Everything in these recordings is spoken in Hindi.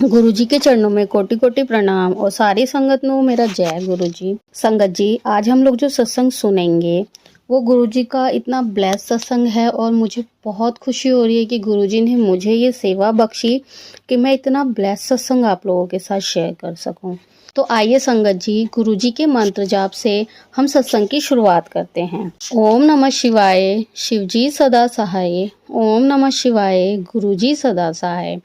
गुरुजी के चरणों में कोटि कोटि प्रणाम और सारी संगत नो मेरा जय गुरुजी। संगत जी, आज हम लोग जो सत्संग सुनेंगे वो गुरुजी का इतना ब्लेस सत्संग है और मुझे बहुत खुशी हो रही है कि गुरुजी ने मुझे ये सेवा बख्शी कि मैं इतना ब्लेस सत्संग आप लोगों के साथ शेयर कर सकूं। तो आइए संगत जी, गुरुजी के मंत्र जाप से हम सत्संग की शुरुआत करते हैं। ओम नमः शिवाय, शिवजी सदा सहाय। ओम नमः शिवाय, गुरुजी सदा सहाय।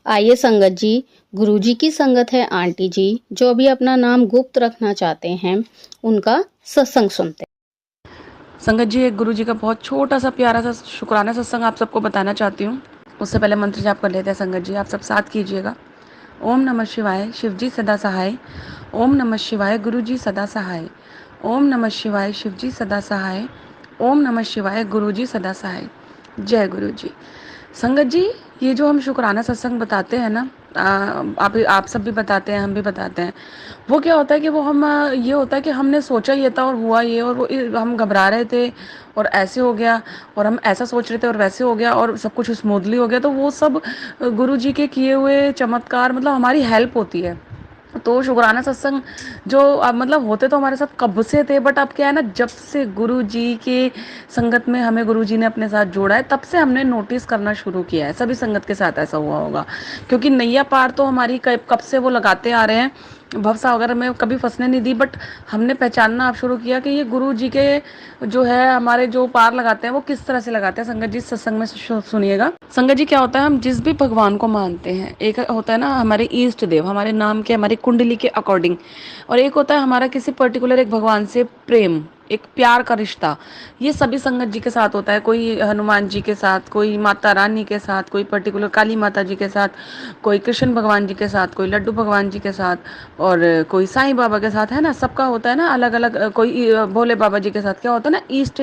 आइए संगत जी, गुरुजी की संगत है आंटी जी, जो अभी अपना नाम गुप्त रखना चाहते हैं, उनका सत्संग सुनते हैं। संगत जी, एक गुरु जी का बहुत छोटा सा प्यारा सा शुक्राना सत्संग आप सबको बताना चाहती हूँ। उससे पहले मंत्र जाप कर लेते हैं। संगत जी, आप सब साथ कीजिएगा। ओम नमः शिवाय, शिवजी सदा सहाय। ओम नमः शिवाय, गुरु जी सदा सहाय। ओम नमः शिवाय, शिवजी सदा सहाय। ओम नमः शिवाय, गुरु जी सदा सहाय। जय गुरु जी। संगत जी, ये जो हम शुक्राना सत्संग बताते हैं ना, आप सब भी बताते हैं, हम भी बताते हैं। वो क्या होता है कि वो हम ये होता है कि हमने सोचा ये था और हुआ ये, और वो हम घबरा रहे थे और ऐसे हो गया, और हम ऐसा सोच रहे थे और वैसे हो गया, और सब कुछ स्मूथली हो गया। तो वो सब गुरु जी के किए हुए चमत्कार, मतलब हमारी हेल्प होती है। तो शुक्राना सत्संग जो मतलब होते तो हमारे साथ कब से थे, बट अब क्या है ना, जब से गुरु जी के संगत में हमें गुरु जी ने अपने साथ जोड़ा है, तब से हमने नोटिस करना शुरू किया है। सभी संगत के साथ ऐसा हुआ होगा, क्योंकि नैया पार तो हमारी कब से वो लगाते आ रहे हैं। भवसागर में कभी फंसने नहीं दी, बट हमने पहचानना आप शुरू किया कि ये गुरु जी के जो है हमारे जो पार लगाते हैं वो किस तरह से लगाते हैं। संगत जी, सत्संग में सुनिएगा। संगत जी, क्या होता है, हम जिस भी भगवान को मानते हैं, एक होता है ना हमारे ईष्ट देव, हमारे नाम के, हमारी कुंडली के अकॉर्डिंग, और एक होता है हमारा किसी पर्टिकुलर एक भगवान से प्रेम, एक प्यार का रिश्ता। ये सभी संगत जी के साथ होता है। कोई हनुमान जी के साथ, कोई माता रानी के साथ, कोई पर्टिकुलर काली माता जी के साथ, कोई कृष्ण भगवान जी के साथ, कोई लड्डू भगवान जी के साथ, और कोई साईं बाबा के साथ, है ना। सबका होता है ना अलग अलग। कोई भोले बाबा जी के साथ क्या होता है ना, ईष्ट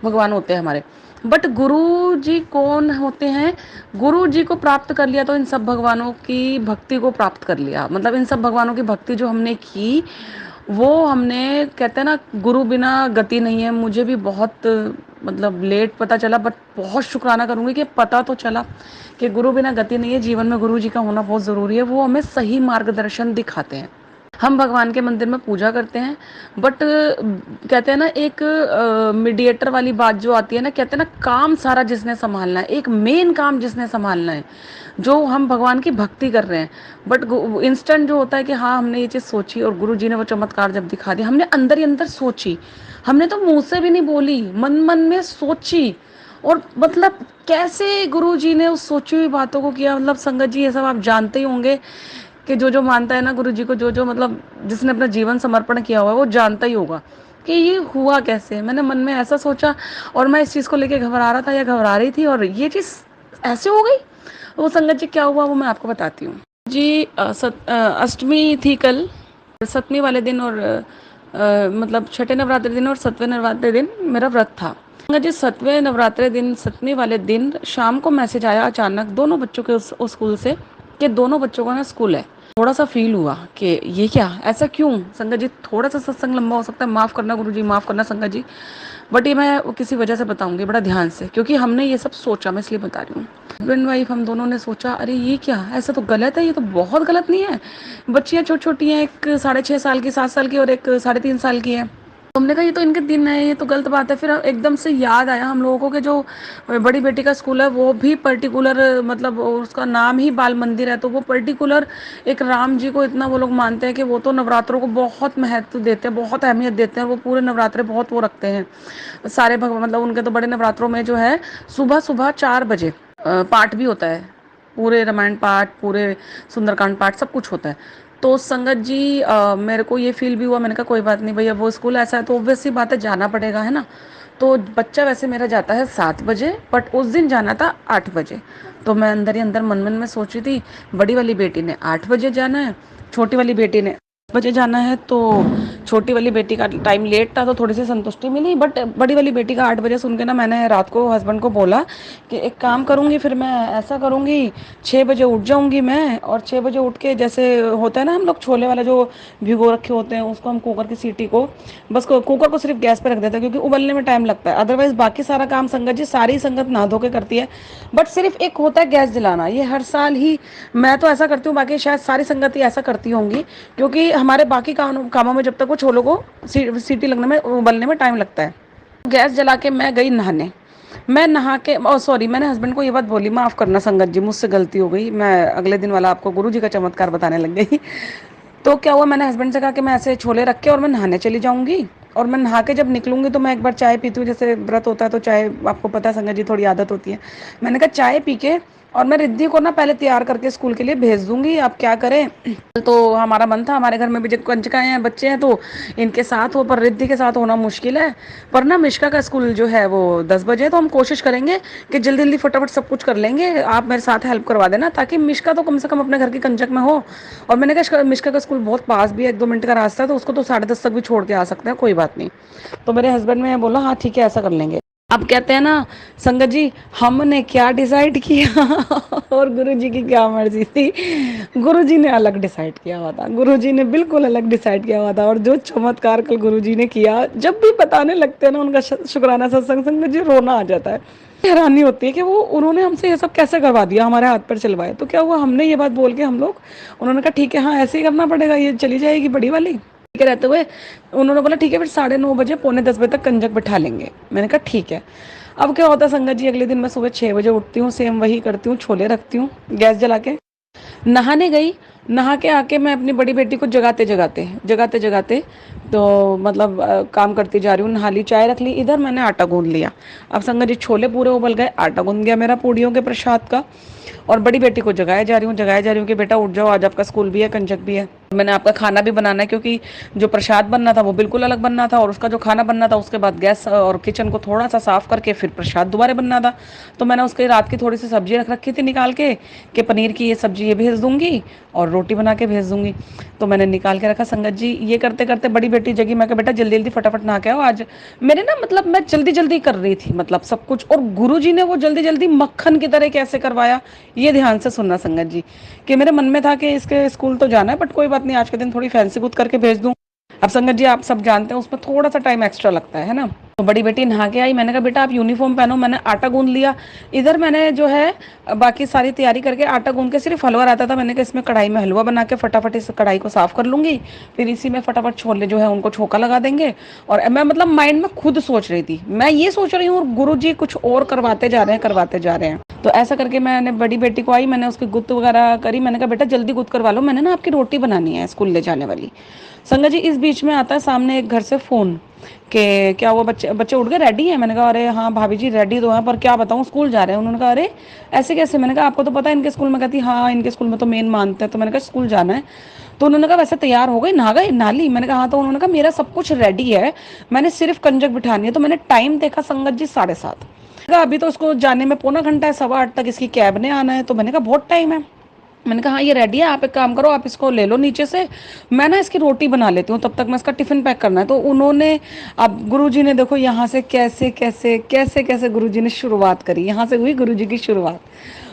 भगवान होते हैं हमारे। बट गुरु जी कौन होते हैं? गुरु जी को प्राप्त कर लिया तो इन सब भगवानों की भक्ति को प्राप्त कर लिया। मतलब इन सब भगवानों की भक्ति जो हमने की, वो हमने, कहते हैं ना, गुरु बिना गति नहीं है। मुझे भी बहुत मतलब लेट पता चला, बट बहुत शुक्राना करूंगी कि पता तो चला कि गुरु बिना गति नहीं है। जीवन में गुरु जी का होना बहुत ज़रूरी है। वो हमें सही मार्गदर्शन दिखाते हैं। हम भगवान के मंदिर में पूजा करते हैं, बट कहते हैं ना, एक मीडिएटर वाली बात जो आती है ना, कहते हैं ना, काम सारा जिसने संभालना है, एक मेन काम जिसने संभालना है, जो हम भगवान की भक्ति कर रहे हैं। बट इंस्टेंट जो होता है कि हाँ, हमने ये चीज़ सोची और गुरु जी ने वो चमत्कार जब दिखा दिया, हमने अंदर ही अंदर सोची, हमने तो मुंह से भी नहीं बोली, मन मन में सोची, और मतलब कैसे गुरु जी ने उस सोची हुई बातों को किया। मतलब संगत जी, ये सब आप जानते ही होंगे कि जो जो मानता है ना गुरु जी को, जो जो मतलब जिसने अपना जीवन समर्पण किया हुआ है, वो जानता ही होगा कि ये हुआ कैसे। मैंने मन में ऐसा सोचा, और मैं इस चीज़ को लेके घबरा रहा था या घबरा रही थी, और ये चीज़ ऐसे हो गई। वो संगत जी क्या हुआ वो मैं आपको बताती हूँ जी। अष्टमी थी कल, सप्तमी वाले दिन, और मतलब छठे नवरात्रि दिन और सतवें नवरात्रि दिन मेरा व्रत था। संगत जी, सतवें नवरात्रि दिन, सप्तमी वाले दिन शाम को मैसेज आया अचानक दोनों बच्चों के उस स्कूल से कि दोनों बच्चों का ना स्कूल है। थोड़ा सा फील हुआ कि ये क्या, ऐसा क्यों। संगत जी, थोड़ा सा सत्संग लंबा हो सकता है, माफ़ करना गुरु जी, माफ़ करना संगत जी, बट ये मैं किसी वजह से बताऊंगी बड़ा ध्यान से, क्योंकि हमने ये सब सोचा, मैं इसलिए बता रही हूँ। हस्बैंड वाइफ हम दोनों ने सोचा, अरे ये क्या, ऐसा तो गलत है, ये तो बहुत गलत नहीं है। बच्चियाँ छोटी छोटी हैं, एक 6.5 साल की, 7 साल की, और एक 3.5 साल की है। तो हमने कहा ये तो इनके दिन है, ये तो गलत बात है। फिर एकदम से याद आया हम लोगों को कि जो बड़ी बेटी का स्कूल है वो भी पर्टिकुलर, मतलब उसका नाम ही बाल मंदिर है, तो वो पर्टिकुलर एक राम जी को इतना वो लोग मानते हैं कि वो तो नवरात्रों को बहुत महत्व देते हैं, बहुत अहमियत देते हैं। वो पूरे नवरात्रे बहुत वो रखते हैं सारे भगवान। मतलब उनके तो बड़े नवरात्रों में जो है सुबह सुबह 4 बजे पाठ भी होता है, पूरे रामायण पाठ, पूरे सुंदरकांड पाठ, सब कुछ होता है। तो संगत जी, मेरे को ये फील भी हुआ, मैंने कहा कोई बात नहीं भैया, वो स्कूल ऐसा है तो ऑब्वियस सी बात है, जाना पड़ेगा, है ना। तो बच्चा वैसे मेरा जाता है 7 बजे, बट उस दिन जाना था 8 बजे। तो मैं अंदर ही अंदर मन मन में सोच रही थी, बड़ी वाली बेटी ने 8 बजे जाना है, छोटी वाली बेटी ने बजे जाना है, तो छोटी वाली बेटी का टाइम लेट था तो थोड़ी सी संतुष्टि मिली, बट बड़ी वाली बेटी का 8 बजे सुन के ना मैंने रात को हस्बैंड को बोला कि एक काम करूँगी, फिर मैं ऐसा करूँगी 6 बजे उठ जाऊँगी मैं, और 6 बजे उठ के जैसे होता है ना हम लोग छोले वाला जो भिगो रखे होते हैं उसको हम कुकर की सीटी को बस कुकर को सिर्फ गैस पे रख देते हैं, क्योंकि उबलने में टाइम लगता है। अदरवाइज बाकी सारा काम संगत जी सारी संगत नहा धो के करती है, बट सिर्फ एक होता है गैस जलाना, ये हर साल ही मैं तो ऐसा करती हूँ, बाकी शायद सारी संगत ही ऐसा करती होंगी, क्योंकि हमारे बाकी कामों में जब तक वो छोलों को सीटी लगने में उबलने में टाइम लगता है। गैस जला के मैं गई नहाने। मैं नहा के सॉरी, मैंने हस्बैंड को ये बात बोली, माफ़ करना संगत जी, मुझसे गलती हो गई, मैं अगले दिन वाला आपको गुरु जी का चमत्कार बताने लग गई। तो क्या हुआ, मैंने हस्बैंड से कहा कि मैं ऐसे छोले रख के और मैं नहाने चली जाऊंगी, और मैं नहा के जब निकलूंगी तो मैं एक बार चाय पीती हूँ, जैसे व्रत होता है तो चाय आपको पता है संगत जी थोड़ी आदत होती है। मैंने कहा चाय पी के और मैं रिद्धि को ना पहले तैयार करके स्कूल के लिए भेज दूंगी, आप क्या करें। तो हमारा मन था, हमारे घर में भी जो कंजकाएं हैं बच्चे हैं तो इनके साथ हो, पर रिद्धि के साथ होना मुश्किल है। पर ना मिश्का का स्कूल जो है वो 10 बजे, तो हम कोशिश करेंगे कि जल्दी जल्दी फटाफट सब कुछ कर लेंगे, आप मेरे साथ हेल्प करवा देना, ताकि मिश्का तो कम से कम अपने घर की कंजक में हो। और मैंने कहा मिश्का का स्कूल बहुत पास भी है, 1-2 मिनट का रास्ता है, तो उसको तो 10:30 तक भी छोड़ के आ सकते हैं, कोई बात नहीं। तो मेरे हस्बैंड ने बोला हाँ ठीक है ऐसा कर लेंगे। अब कहते हैं ना संगत जी, हमने क्या डिसाइड किया और गुरुजी की क्या मर्जी थी। गुरुजी ने अलग डिसाइड किया हुआ था, गुरुजी ने बिल्कुल अलग डिसाइड किया हुआ था, और जो चमत्कार कल गुरुजी ने किया, जब भी बताने लगते हैं ना उनका शुक्राना सत्संग, संगत जी रोना आ जाता है। हैरानी होती है कि वो उन्होंने हमसे ये सब कैसे करवा दिया, हमारे हाथ पर चलवाए। तो क्या हुआ, हमने ये बात बोल के हम लोग, उन्होंने कहा ठीक है हाँ ऐसे ही करना पड़ेगा, ये चली जाएगी बड़ी वाली, ठीक है रहते हुए उन्होंने बोला ठीक है फिर 9:30 बजे 9:45 बजे तक कंजक बिठा लेंगे। मैंने कहा ठीक है। अब क्या होता है संगत जी, अगले दिन मैं सुबह 6 बजे उठती हूँ, सेम वही करती हूँ, छोले रखती हूँ गैस जला के, नहाने गई, नहा के आके मैं अपनी बड़ी बेटी को जगाते जगाते जगाते जगाते तो मतलब काम करती जा रही हूँ, नहा ली, चाय रख ली, इधर मैंने आटा गूंद लिया। अब संगत जी छोले पूरे उबल गए, आटा गूंद गया मेरा पूड़ियों के प्रसाद का, और बड़ी बेटी को जगाया जा रही हूँ कि बेटा उठ जाओ, आज आपका स्कूल भी है, कंजक भी है, मैंने आपका खाना भी बनाना है, क्योंकि जो प्रसाद बनना था वो बिल्कुल अलग बनना था, और उसका जो खाना बनना था उसके बाद गैस और किचन को थोड़ा सा साफ करके फिर प्रसाद दोबारा बनना था। तो मैंने उसके रात की थोड़ी सी सब्जी रख रखी थी निकाल के, कि पनीर की ये सब्जी ये भेज दूंगी और रोटी बना के भेज दूंगी। तो मैंने निकाल के रखा संगत जी, ये करते करते बड़ी बेटी जगी, मैं कहा बेटा जल्दी जल्दी फटाफट नहा के आओ, आज मेरे ना मतलब मैं जल्दी जल्दी कर रही थी मतलब सब कुछ, और गुरु जी ने वो जल्दी जल्दी मक्खन की तरह कैसे करवाया, ये ध्यान से सुनना संगत जी। कि मेरे मन में था कि इसके स्कूल तो जाना है, बट कोई बात नहीं, आज के दिन थोड़ी फैंसी कुछ करके भेज दूं। अब संगत जी आप सब जानते हैं उसमें थोड़ा सा टाइम एक्स्ट्रा लगता है ना। तो बड़ी बेटी नहा के आई, मैंने कहा बेटा आप यूनिफॉर्म पहनो, मैंने आटा गूंद लिया, इधर मैंने जो है बाकी सारी तैयारी करके आटा गूंद के सिर्फ हलवा रहता था, मैंने कहा इसमें कढ़ाई में हलवा बना के फटाफट इस कढ़ाई को साफ कर लूंगी, फिर इसी में फटाफट छोले जो है उनको छोका लगा देंगे। और मैं मतलब माइंड में खुद सोच रही थी, मैं ये सोच रही हूँ और गुरु जी कुछ और करवाते जा रहे हैं करवाते जा रहे हैं। तो ऐसा करके मैंने बड़ी बेटी को आई, मैंने उसकी गुत्त वगैरह करी, मैंने कहा बेटा जल्दी गुत्त करवा लो, मैंने ना आपकी रोटी बनानी है स्कूल ले जाने वाली। संगत जी इस बीच में आता है सामने एक घर से फ़ोन कि क्या वो बच्चे बच्चे उठ गए, रेडी हैं। मैंने कहा अरे हाँ भाभी जी रेडी तो हैं, पर क्या बताऊँ स्कूल जा रहे हैं। उन्होंने कहा अरे ऐसे कैसे, मैंने कहा आपको तो पता है इनके स्कूल में, कहती हाँ इनके स्कूल में तो मेन मानते हैं। तो मैंने कहा स्कूल जाना है, तो उन्होंने कहा वैसे तैयार हो गई, नहा गई नाली, मैंने कहा हाँ। तो उन्होंने कहा मेरा सब कुछ रेडी है, मैंने सिर्फ कंजक बिठानी है। तो मैंने टाइम देखा संगत जी 7:30, अभी तो उसको जाने में पौना घंटा है, 8:15 तक इसकी कैब ने आना है। तो मैंने कहा बहुत टाइम है, मैंने कहा हाँ ये रेडी है, आप एक काम करो आप इसको ले लो नीचे से, मैं ना इसकी रोटी बना लेती हूँ, तब तक मैं इसका टिफिन पैक करना है। तो उन्होंने, अब गुरुजी ने देखो यहाँ से कैसे कैसे कैसे कैसे गुरुजी ने शुरुआत करी, यहाँ से हुई गुरुजी की शुरुआत।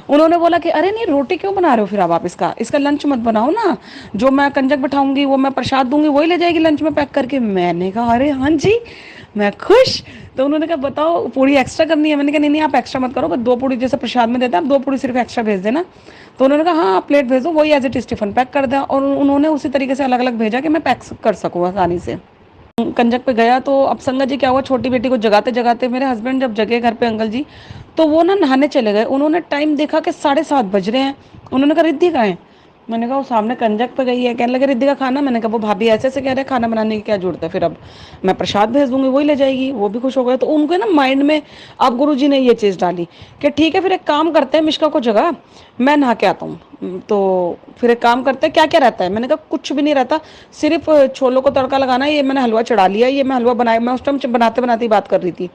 उन्होंने बोला कि अरे नहीं रोटी क्यों बना रहे हो, फिर अब आप इसका इसका लंच मत बनाओ ना, जो मैं कंजक बिठाऊंगी वो मैं प्रसाद दूंगी वही ले जाएगी लंच में पैक करके। मैंने कहा अरे हाँ जी मैं खुश। तो उन्होंने कहा बताओ पूड़ी एक्स्ट्रा करनी है, मैंने कहा नहीं नहीं आप एक्स्ट्रा मत करो, बस 2 पूड़ी जैसे प्रसाद में देते हैं आप 2 पूड़ी सिर्फ एक्स्ट्रा भेज देना। तो उन्होंने कहा हाँ आप प्लेट भेज दो, वही as it is tiffin pack कर दें, और उन्होंने उसी तरीके से अलग अलग भेजा कि मैं पैक कर सकूँ आसानी से। कंजक पे गया तो अब संगत जी क्या हुआ, छोटी बेटी को जगाते जगाते मेरे हस्बैंड जब जगे घर पे अंकल जी, तो वो ना नहाने चले गए। उन्होंने टाइम देखा कि 7:30 बज रहे हैं। उन्होंने कहा रिद्धि कहाँ है, मैंने कहा वो सामने कंजक पे गई है। कहने लगे रिद्धि का खाना, मैंने कहा वो भाभी ऐसे ऐसे कह रहे हैं खाना बनाने की क्या जरूरत है, फिर अब मैं प्रसाद भेज दूंगी वही ले जाएगी। वो भी खुश हो गए। तो उनको ना माइंड में अब गुरु जी ने ये चीज़ डाली कि ठीक है फिर एक काम करते हैं, मिश्का को जगा मैं नहा के आता हूँ। तो फिर एक काम करते हैं क्या क्या रहता है, मैंने कहा कुछ भी नहीं रहता, सिर्फ छोलों को तड़का लगाना है, ये मैंने हलवा चढ़ा लिया, ये मैं हलवा बनाया, मैं उस टाइम बनाते बनाते ही बात कर रही थी।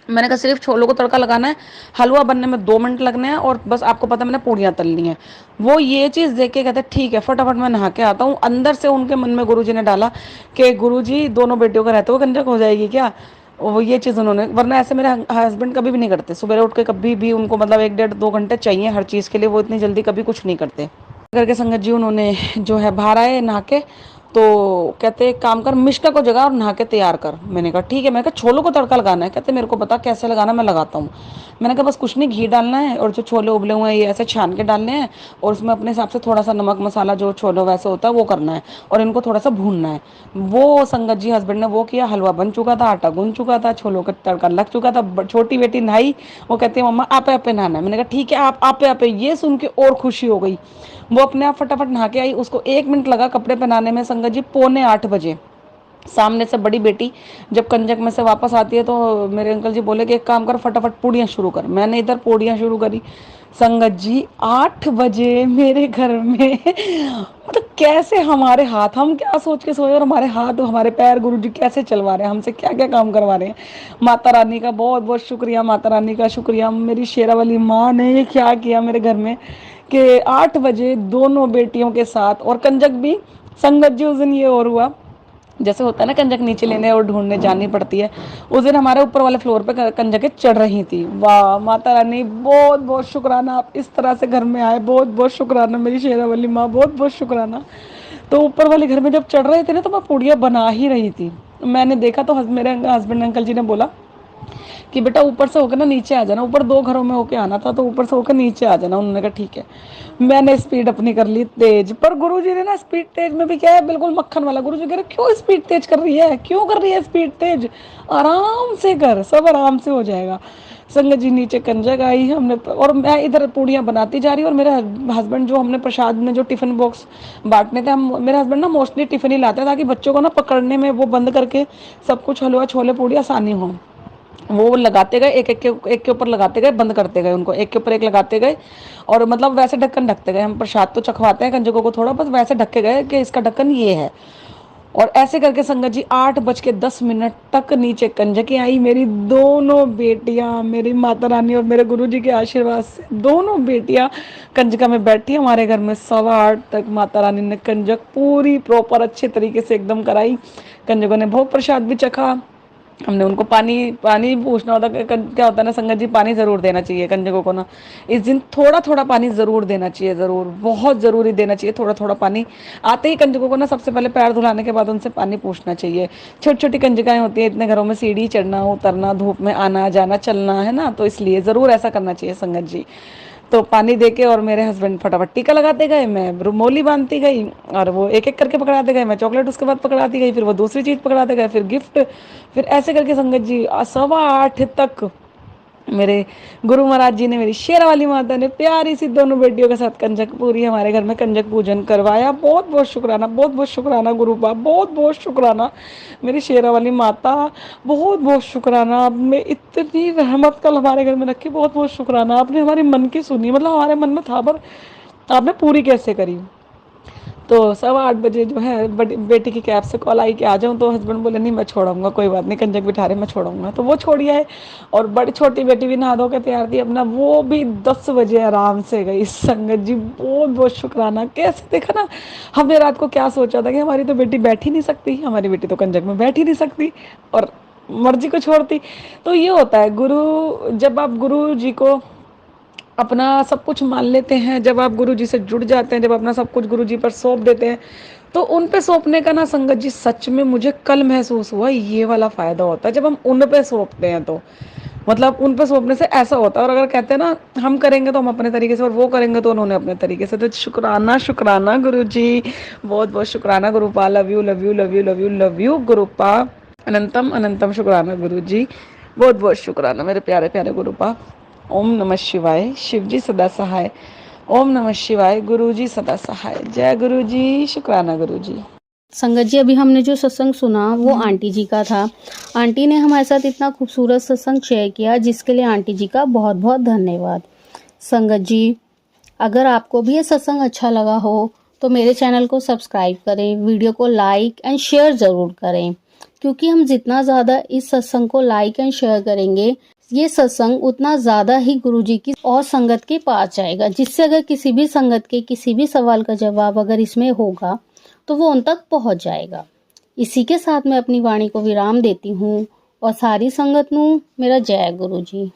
मैंने कहा सिर्फ छोलों को तड़का लगाना है, हलवा बनने में 2 मिनट लगने हैं और बस आपको पता है मैंने पूड़ियाँ तलनी है। वो ये चीज़ देख के कहते ठीक है फटाफट मैं नहा के आता हूँ। अंदर से उनके मन में गुरुजी ने डाला कि गुरुजी दोनों बेटियों का रहते हुए कंजक हो जाएगी क्या। वो ये चीज़ उन्होंने, वरना ऐसे मेरे हस्बैंड कभी भी नहीं करते, सुबह उठ के कभी भी उनको मतलब 1 डेढ़ 2 घंटे चाहिए हर चीज़ के लिए, वो इतनी जल्दी कभी कुछ नहीं करते। करके संगत जी उन्होंने जो है बाहर आए नहा के, तो कहते एक काम कर मिष्टा को जगा और नहा के तैयार कर। मैंने कहा ठीक है। मैंने कहा छोलों को तड़का लगाना है। कहते मेरे को पता कैसे लगाना, मैं लगाता हूँ। मैंने कहा बस कुछ नहीं, घी डालना है और जो छोले उबले हुए हैं ये ऐसे छान के डालने हैं और उसमें अपने हिसाब से थोड़ा सा नमक मसाला जो छोले वैसे होता है वो करना है और इनको थोड़ा सा भूनना है। वो संगत जी हस्बैंड ने वो किया, हलवा बन चुका था, आटा गूंद चुका था, छोलों का तड़का लग चुका था। छोटी बेटी नहाई, वो कहती है मम्मा आपे आपे नहाना है। मैंने कहा ठीक है आप आपे आपे। ये सुन के और खुशी हो गई, वो अपने आप फटाफट नहा के आई। उसको 1 मिनट लगा कपड़े पहनाने में संगत जी, 7:45 सामने से बड़ी बेटी जब कंजक में से वापस आती है तो मेरे अंकल जी बोले कि एक काम कर फटाफट पूड़ियाँ शुरू कर। मैंने इधर पूड़ियाँ शुरू करी संगत जी 8 बजे मेरे घर में मतलब कैसे हमारे हाथ, हम क्या सोच के सोए और हमारे हाथ हमारे पैर गुरुजी कैसे चलवा रहे हैं, हमसे क्या क्या काम करवा रहे हैं। माता रानी का बहुत बहुत शुक्रिया, माता रानी का शुक्रिया। मेरी शेरा वाली माँ ने ये क्या किया मेरे घर में कि 8 बजे दोनों बेटियों के साथ, और कंजक भी संगत जी उस दिन ये और हुआ जैसे होता है ना कंजक नीचे लेने और ढूंढने जानी पड़ती है, उस दिन हमारे ऊपर वाले फ्लोर पे कंजकें चढ़ रही थी। वाह माता रानी बहुत बहुत शुक्राना, आप इस तरह से घर में आए, बहुत बहुत शुक्राना मेरी शेरा वाली माँ, बहुत बहुत शुक्राना। तो ऊपर वाले घर में जब चढ़ रहे थे ना तो मैं पूड़ियाँ बना ही रही थी। मैंने देखा तो मेरे हस्बैंड अंकल जी ने बोला कि बेटा ऊपर से होकर ना नीचे आ जाना, ऊपर 2 घरों में होके आना था तो ऊपर से होकर नीचे आ जाना। उन्होंने कहा ठीक है। मैंने स्पीड अपनी कर ली तेज, पर गुरुजी ने ना स्पीड तेज में भी क्या है बिल्कुल मक्खन वाला। गुरुजी कह रहे क्यों स्पीड तेज कर रही है, क्यों कर रही है स्पीड तेज, आराम से कर, सब आराम से हो जाएगा। संगत जी नीचे कंजक आई हमने, और मैं इधर पूड़ियाँ बनाती जा रही हूँ और मेरे हस्बैंड जो हमने प्रसाद में जो टिफिन बॉक्स बांटने थे, हम मेरे हस्बैंड ना मोस्टली टिफिन ही लाते हैं ताकि बच्चों को ना पकड़ने में वो बंद करके सब कुछ हलवा छोले पूड़ी आसानी हो। वो लगाते गए एक के ऊपर लगाते गए, बंद करते गए उनको, एक के ऊपर एक लगाते गए और मतलब वैसे ढक्कन ढकते गए। हम प्रसाद तो चखवाते हैं कंजकों को थोड़ा, बस वैसे ढके गए कि इसका ढक्कन ये है। और ऐसे करके संगत जी 8:10 तक नीचे कंजकें आई। मेरी दोनों बेटियां, मेरी माता रानी और मेरे गुरुजी के आशीर्वाद से दोनों बेटियां कंजका में बैठी हमारे घर में। 8:15 तक माता रानी ने कंजक पूरी प्रॉपर अच्छे तरीके से एकदम कराई। कंजकों ने भोग प्रसाद भी चखा। हमने उनको पानी पानी पूछना होता है, क्या होता है ना संगत जी, पानी ज़रूर देना चाहिए कंजकों को ना। इस दिन थोड़ा थोड़ा पानी ज़रूर देना चाहिए, ज़रूर बहुत ज़रूरी देना चाहिए थोड़ा थोड़ा पानी। आते ही कंजकों को ना सबसे पहले पैर धुलाने के बाद उनसे पानी पूछना चाहिए। छोटी छोटी कंजकाएँ होती हैं, इतने घरों में सीढ़ी चढ़ना उतरना, धूप में आना जाना चलना है ना, तो इसलिए ज़रूर ऐसा करना चाहिए संगत जी। तो पानी देके और मेरे हस्बैंड फटाफट टीका लगाते गए, मैं रुमोली बांधती गई और वो एक एक करके पकड़ाते गए। मैं चॉकलेट उसके बाद पकड़ाती गई, फिर वो दूसरी चीज़ पकड़ाते गए, फिर गिफ्ट, फिर ऐसे करके संगत जी 8:15 तक मेरे गुरु महाराज जी ने, मेरी शेरा वाली माता ने प्यारी सी दोनों बेटियों के साथ कंजक पूरी हमारे घर में कंजक पूजन करवाया। बहुत बहुत शुक्राना, बहुत बहुत शुक्राना गुरु बाप, बहुत बहुत शुक्राना मेरी शेरा वाली माता, बहुत बहुत शुक्राना। आपने इतनी रहमत कल हमारे घर में रखी, बहुत बहुत शुक्राना। आपने हमारी मन की सुनी, मतलब हमारे मन में था पर आपने पूरी कैसे करी। तो 8:15 जो है बड़ी बेटी की कैब से कॉल आई कि आ जाऊँ, तो हस्बैंड बोले नहीं मैं छोड़ूंगा, कोई बात नहीं, कंजक बिठा रहे मैं छोड़ूंगा। तो वो छोड़ी है और बड़ी छोटी बेटी भी नहा धो के तैयार थी अपना, वो भी 10 बजे आराम से गई। संगत जी बहुत बहुत शुक्राना। कैसे देखा ना, हमने रात को क्या सोचा था कि हमारी तो बेटी बैठ ही नहीं सकती, हमारी बेटी तो कंजक में बैठ ही नहीं सकती और मर्जी को छोड़ती। तो ये होता है गुरु, जब आप गुरु जी को अपना सब कुछ मान लेते हैं, जब आप गुरु जी से जुड़ जाते हैं, जब अपना सब कुछ गुरु जी पर सौंप देते हैं, तो उन पे सौंपने का ना संगत जी सच में मुझे कल महसूस हुआ, ये वाला फ़ायदा होता है जब हम उन पे सौंपते हैं। तो मतलब उन पे सौंपने से ऐसा होता है, और अगर कहते हैं ना हम करेंगे तो हम अपने तरीके से और वो करेंगे तो उन्होंने अपने तरीके से। तो शुक्राना शुक्राना गुरु जी, बहुत बहुत शुक्राना गुरुपा, love you love you love you love you love you गुरुपा, अनंतम अनंतम शुक्राना गुरु जी, बहुत बहुत शुक्राना मेरे प्यारे प्यारे गुरुपा। ओम नमः शिवाय, शिव जी सदा सहाय। ओम नमः शिवाय, गुरु जी सदा सहाय। जय गुरु जी, शुक्राना गुरु जी। संगत जी अभी हमने जो सत्संग सुना वो आंटी जी का था। आंटी ने हमारे साथ इतना खूबसूरत सत्संग शेयर किया, जिसके लिए आंटी जी का बहुत बहुत धन्यवाद। संगत जी अगर आपको भी ये सत्संग अच्छा लगा हो तो मेरे चैनल को सब्सक्राइब करें, वीडियो को लाइक एंड शेयर ज़रूर करें, क्योंकि हम जितना ज़्यादा इस सत्संग को लाइक एंड शेयर करेंगे, ये सत्संग उतना ज़्यादा ही गुरुजी की और संगत के पास जाएगा, जिससे अगर किसी भी संगत के किसी भी सवाल का जवाब अगर इसमें होगा तो वो उन तक पहुंच जाएगा। इसी के साथ मैं अपनी वाणी को विराम देती हूँ और सारी संगत नू मेरा जय गुरु जी।